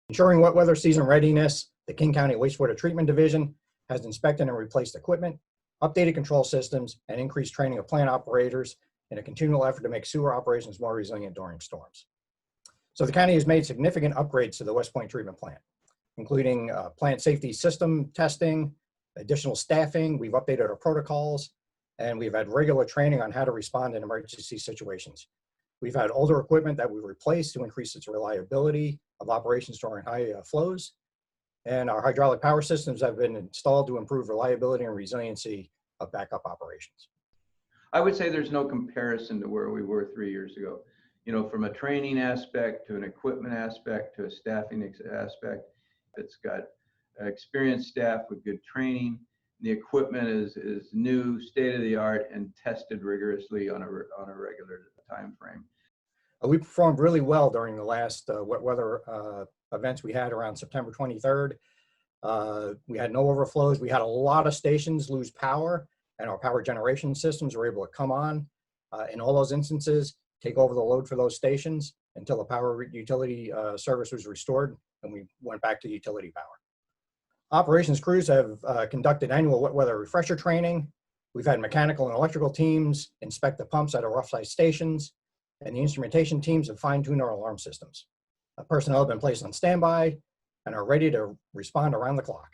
Ensuring wet weather season readiness, the King County Wastewater Treatment Division has inspected and replaced equipment, updated control systems, and increased training of plant operators in a continual effort to make sewer operations more resilient during storms. So the county has made significant upgrades to the West Point treatment plant, including plant safety system testing, additional staffing. We've updated our protocols, and we've had regular training on how to respond in emergency situations. We've had older equipment that we've replaced to increase its reliability of operations during high flows. And our hydraulic power systems have been installed to improve reliability and resiliency of backup operations. I would say there's no comparison to where we were 3 years ago. You know, from a training aspect to an equipment aspect to a staffing aspect, it's got experienced staff with good training. The equipment is new, state of the art, and tested rigorously on a regular time frame. We performed really well during the last wet weather events we had around September 23rd. We had no overflows. We had a lot of stations lose power, and our power generation systems were able to come on in all those instances, take over the load for those stations until the power utility service was restored, and we went back to utility power. Operations crews have conducted annual wet weather refresher training. We've had mechanical and electrical teams inspect the pumps at our rough-site stations, and the instrumentation teams have fine-tuned our alarm systems. Personnel have been placed on standby and are ready to respond around the clock.